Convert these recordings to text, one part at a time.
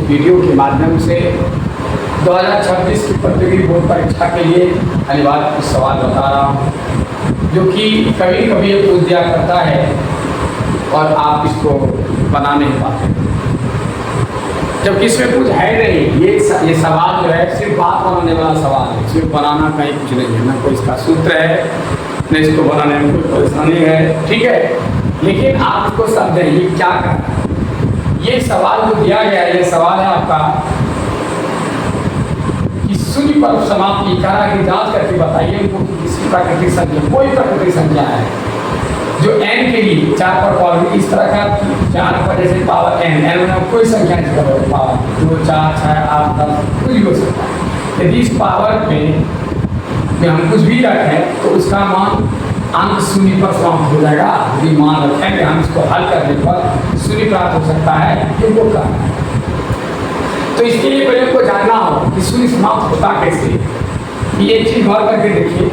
Video के माध्यम से 2026 की प्रतियोगी बोर्ड परीक्षा के लिए अनिवार्य कुछ सवाल बता रहा हूँ, जो कि कभी कभी ये पूछ दिया करता है और आप इसको बना नहीं पाते, जबकि इसमें कुछ है नहीं। ये सवाल जो है सिर्फ बात बनाने वाला सवाल है, सिर्फ बनाना कहीं कुछ नहीं है, ना कोई इसका सूत्र है, न इसको बनाने में कोई परेशानी है, ठीक है। लेकिन आप इसको समझें ये क्या करना है। ये सवाल जो दिया गया है, ये सवाल है आपका कि शून्य पर समाप्ति करा की जांच करके बताइए उनको किसी प्राकृतिक संख्या, कोई प्राकृतिक संख्या है जो n के लिए 4 पर पावर इस तरह का 4 पर जैसे पावर n में कोई संख्या नहीं कर पावर 2 4 6 8 10 कुछ भी हो सकता है। यदि इस पावर में हम कुछ भी रखें तो उसका मान अंक शून्य पर समाप्त हो जाएगा। यदि मान रखें कि हम इसको हल करने पर शून्य प्राप्त हो सकता है, ये वो करना है। तो इसके लिए पहले को जानना हो कि शून्य समाप्त होता कैसे। ये चीज गौर करके देखिए,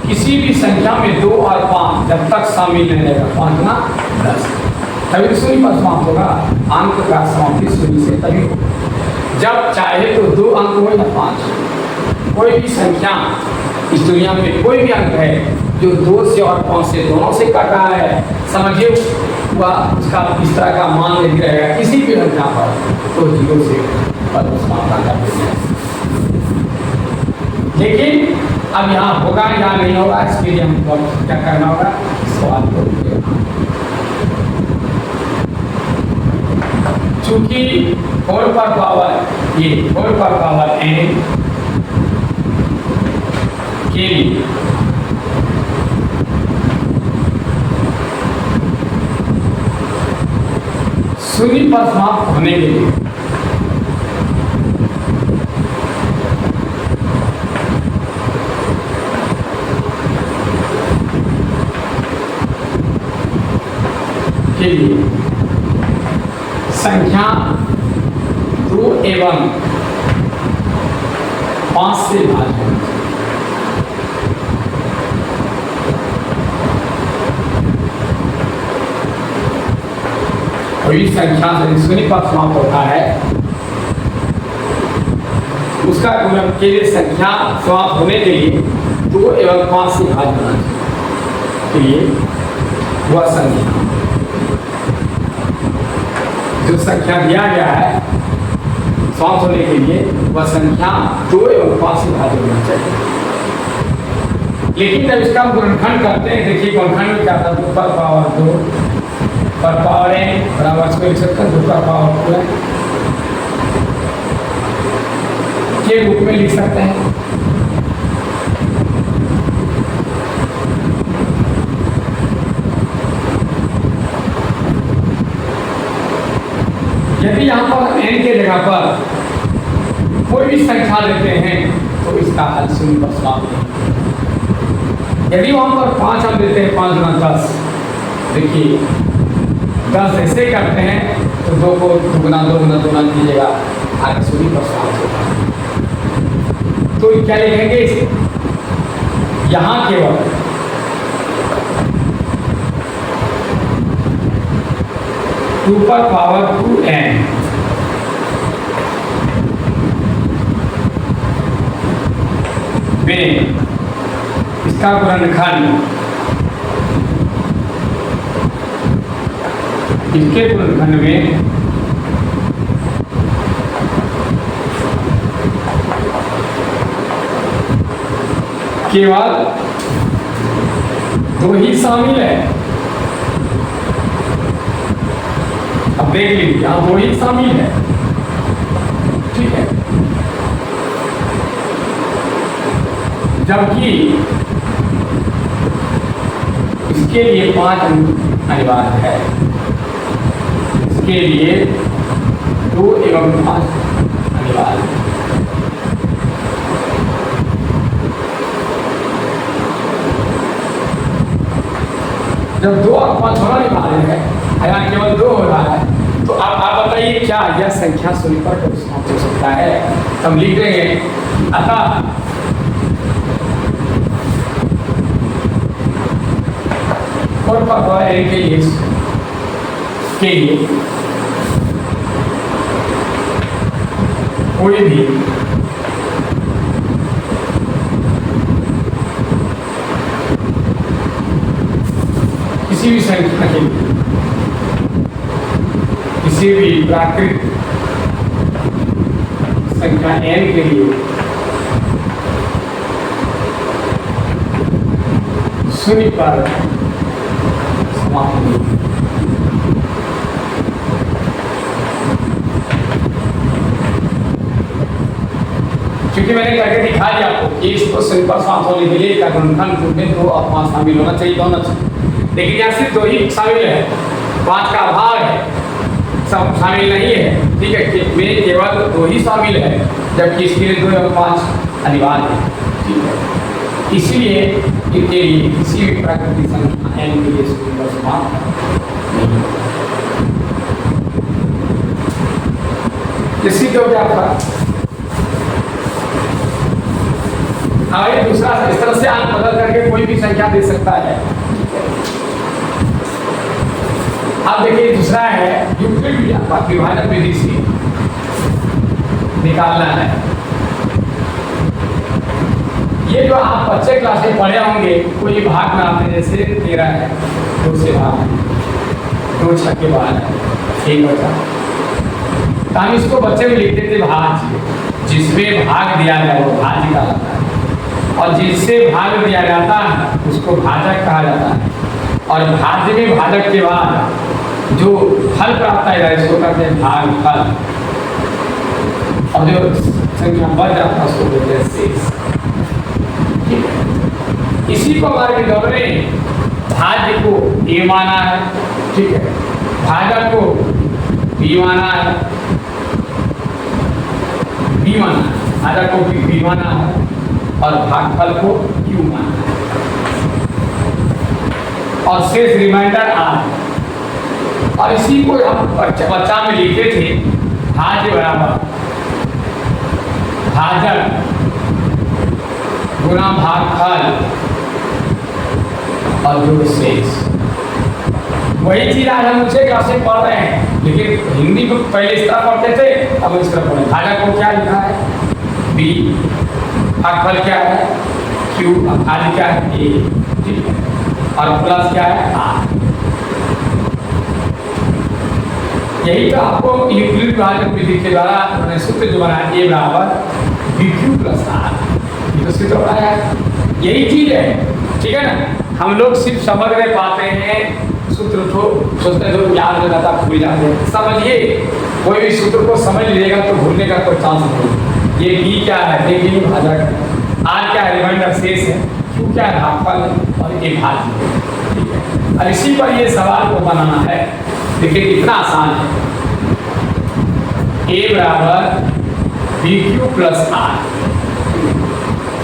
किसी भी संख्या में 2 और 5 जब तक शामिल नहीं रहेगा, 5 गुना 10 तभी शून्य पर समाप्त होगा। अंक का समाप्ति शून्य से तभी होगा जब चाहे तो 2 अंक हो या 5। कोई भी संख्या इस दुनिया में कोई भी अंक है जो 2 से और 5 से दोनों से कट रहा है, समझिए वह उसका इस तरह का मान नहीं रहेगा किसी भी संख्या पर, तो 0 से समाप्त कर देते हैं। लेकिन अब यहाँ होगा या नहीं होगा, इसके लिए हमको क्या करना होगा, सवाल को चूंकि 4 पर पावर ये 4 पर पावर n के लिए शून्य पर समाप्त होने के लिए संख्या 2 एवं 5 से भाज्य होनी चाहिए। कोई संख्या से शून्य पर समाप्त होता है, उसका गुणन के लिए संख्या समाप्त होने के लिए 2 एवं 5 से भाज्य होना चाहिए। तो ये वह संख्या जो संख्या दिया गया है समाप्त होने के लिए, वह संख्या 2 एवं 5 से भाज्य होना चाहिए। लेकिन जब इसका गुणनखंड करते हैं, देखिए गुणनखंड में क्या था, 2 पर पावर 2 पर पावर n बराबर इसको लिख सकते हैं 2 पर पावर 2 के रूप में लिख सकते हैं। यदि यहाँ पर n के जगह पर कोई भी संख्या लेते हैं तो इसका हल शून्य पर समाप्त है। यदि वहाँ पर 5 हम देते हैं, 5 गुना 10, देखिए 10 ऐसे करते हैं तो 2 को 2 गुना 2 गुना 2 गुना कीजिएगा, आगे शून्य पर समाप्त होगा। तो क्या लिखेंगे इसे, यहाँ केवल टू पर पावर 2n में इसका गुणनखंड इसके गुणनखंड में केवल 2 ही शामिल है। अब देख लीजिए, यहाँ 2 ही शामिल है, ठीक है। जबकि इसके लिए 5 अनिवार्य है, इसके लिए 2 एवं 5 अनिवार्य है। जब 2 और 5 होना अनिवार्य है, अगर केवल 2 हो रहा है, तो अब आप बताइए क्या यह संख्या शून्य पर समाप्त हो सकता है। हम लिख देंगे अतः और पावर n के लिए कोई भी किसी भी संख्या के लिए, किसी भी प्राकृत संख्या n के लिए शून्य पर समाप्त होगी। क्योंकि मैंने करके दिखा दिया आपको कि इसको शून्य पर समाप्त होने के लिए गुणनखंड में 2 और 5 शामिल होना चाहिए, दोनों चाहिए। लेकिन यहाँ सिर्फ 2 ही शामिल है, 5 का अभाव है, सब शामिल नहीं है। ठीक है, में केवल 2 ही शामिल है, जबकि इसके लिए 2 और 5 अनिवार्य है। ठीक है, इसलिए इनके लिए किसी भी प्राकृतिक संख्या n के लिए शून्य पर समाप्त नहीं। किसी को क्या था आगे दूसरा, इस तरह से आप बदल करके कोई भी संख्या दे सकता है। अब देखिए दूसरा है यूक्लिड विभाजन विधि से निकालना है। ये जो आप बच्चे क्लास में पढ़े होंगे, कोई भाग में आपने जैसे 13 है, 2 से भाग है, 2 छक्के बाद है, 1 बचा। तो हम इसको बच्चे में लिखते थे भाज्य, जिसमें भाग दिया जाए वो भाज्य कहलाता है, और जिससे भाग दिया जाता है उसको भाजक कहा जाता है। और भाज्य में भाजक के बाद जो फल प्राप्त है इसको कहते हैं भागफल, और जो संख्या बढ़ जाता है उसको कहते हैं शेष। इसी को हमारे विद्वानों ने भाज्य को ए माना है, ठीक है, भाजक को बी माना है, बी माना है, भाजक को बी माना है, और भागफल को क्यू माना है, और शेष रिमाइंडर आर। और इसी को हम बच्चा में लिखते थे भाज्य बराबर भाजक गुना भागफल और जो शेष। वही चीज आज हम उसे क्लास में पढ़ रहे हैं, लेकिन हिंदी को पहले इस तरह पढ़ते थे, अब इस तरह पढ़े। भाजक को क्या लिखा है बी, भागफल क्या है क्यू, भाज्य क्या है ए, ठीक है, और प्लस क्या है आर। यही तो आपको यूक्लिड विभाजन विधि के द्वारा मैंने सूत्र जो बनाया ए बराबर बी क्यू प्लस आर, ये तो सूत्र बनाया, यही चीज है। ठीक है ना, हम लोग सिर्फ समझ नहीं पाते हैं सूत्र को, सोचते हैं जो याद हो जाता भूल जाते हैं। समझिए, कोई भी सूत्र को समझ लीजिएगा तो भूलने का कोई चांस नहीं। ये बी क्या है, ये बी भाजक है, आर क्या है रिमाइंडर शेष है, क्यू क्या है भागफल, और ये भाज्य है। ठीक है, और इसी पर ये सवाल को बनाना है। देखिए कितना आसान है, ए बराबर बी क्यू प्लस आर,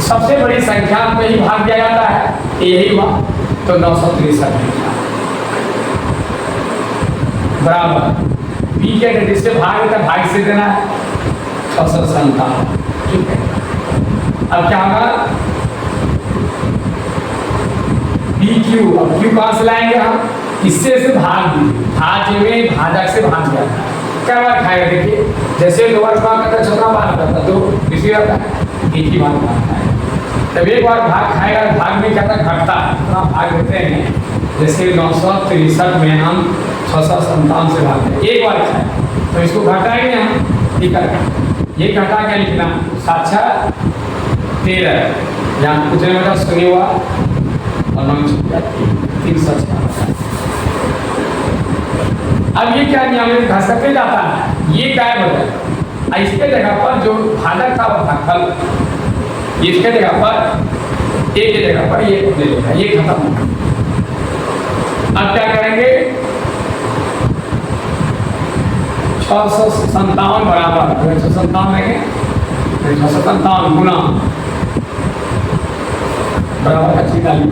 सबसे बड़ी संख्या में ही भाग दिया जाता है, यही हुआ तो 963 बराबर बी के जिससे भाग देता भाग से देना है 657। ठीक है, अब क्या होगा बी क्यू, अब क्यू कहां से लाएंगे हम, इससे से भाग दी, भाज्य में भाजक से भाग दिया था। क्या बार खाएगा, देखिए जैसे लोअर भाग करता है छोटा भाग करता है तो इसी रहता है, एक ही भाग खाता है। जब एक बार भाग खाएगा, भाग में क्या था घटता है, इतना भाग देते हैं। जैसे 963 में हम 657 से भाग दें, एक बार खाए तो इसको घटाएंगे हम, ठीक है, ये घटा के लिखना 7 13, यहाँ कुछ नहीं बचा, शून्य हुआ और 306। अब ये क्या नियम है, घसकते जाता है, ये गायब हो जाएगा। इसके जगह पर जो भाजक था वो भागफल, इसके जगह पर ए के जगह पर ये ले लेगा, ये खत्म हो गया। अब क्या करेंगे 657 बराबर 657 लेंगे, 657 गुना बराबर अच्छी डाली।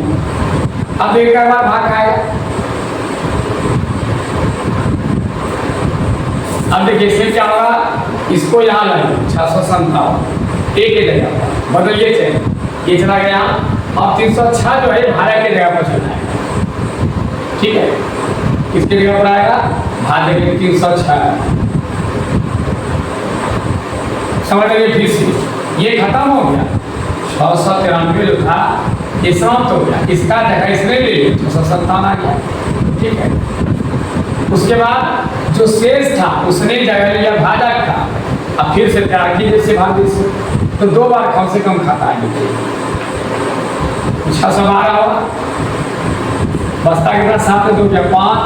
अब एक बार भाग खाएगा, अब देखिए इसमें क्या होगा, इसको यहाँ लाइए 657 एक के जगह पर बदलिए ये चला गया, अब 306 जो है भाजक के जगह पर चला है। ठीक है, किसके जगह पर आएगा, भाजक के 306 समझ लीजिए फिर से ये खत्म हो गया, 693 जो था ये समाप्त हो गया, इसका जगह इसने ले लिया, 657 आ गया। ठीक है, उसके बाद जो शेष था उसने जगह लिया भाजक का। अब फिर से तैयार कीजिए से भाग से, तो 2 बार कम से कम खाता है, 612 होगा, बस्ता कितना 7 2 या 5,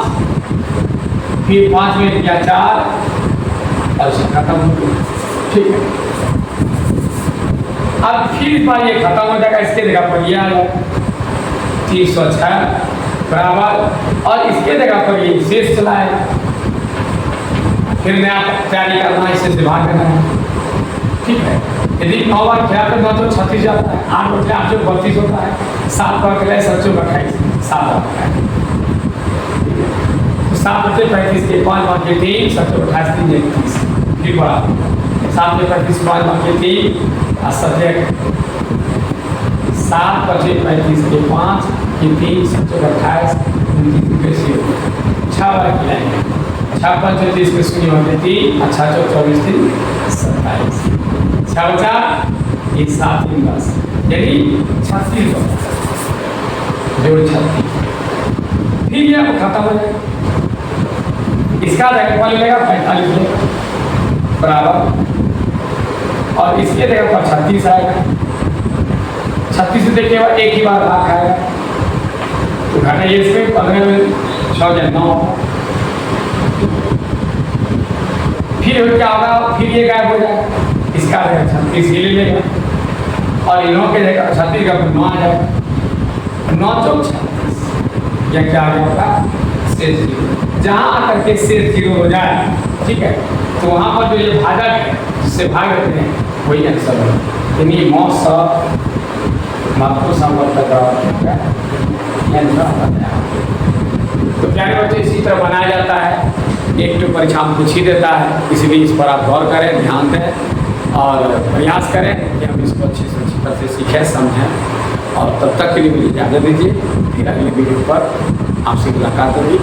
फिर 5 में या 4 और खत्म हो गया। ठीक है, अब फिर इस बार ये खत्म हो जाएगा, इसके जगह पर ये आ जाएगा 306 बराबर, और इसके जगह पर ये शेष चलाएगा। फिर नया तैयारी करना है, इससे विभाग करना है। ठीक है, यदि 9 बार खेला तो 9 तो 36 जाता है, 8 बचे 8 जो 32 होता है, 7 बार खेला 7 जो 28, 7 बार खेला तो 7 बचे 35 के 5 बार के 3 7 जो 28 3 31, फिर बड़ा 7 में 35 5 बार के 3 और 7 बचे 35 के 5 के 3 7 जो 28 6 बार खिलाएंगे, 6 5 30 के 0 होते 3 अच्छा 24 3 27 6 बचा ये 7 3 10 यानी 36 जोड़ 36। फिर ये अब खत्म हो जाएगा, इसका जगह पर लेगा 45 बराबर, और इसके जगह पर 36 आएगा। 36 से देखिए एक ही बार भाग खाएगा, तो घटाइए इसमें 15 में 6 या 9, फिर क्या होगा, फिर ये गायब हो जाएगा, इसका 36 ले लेगा, और इन लोगों के जगह 36 का 9 आ जाएगा, 9 चौक 36 या क्या आ जाएगा शेष 0, जहाँ आकर के शेष 0 हो जाए। ठीक है, तो वहाँ पर जो ये भाजक है जिससे भाग रखते हैं वही आंसर है, यानी मौसम मात्र संवर्तक। तो प्यारे बच्चे इसी तरह बनाया जाता है, एक तो परीक्षा में पूछ ही देता है, इसलिए इस पर आप गौर करें, ध्यान दें और प्रयास करें कि हम इसको अच्छी से अच्छी तरह से सीखें समझें। और तब तक के लिए मुझे इजाज़त दीजिए, फिर अगली वीडियो पर आपसे मुलाकात होगी।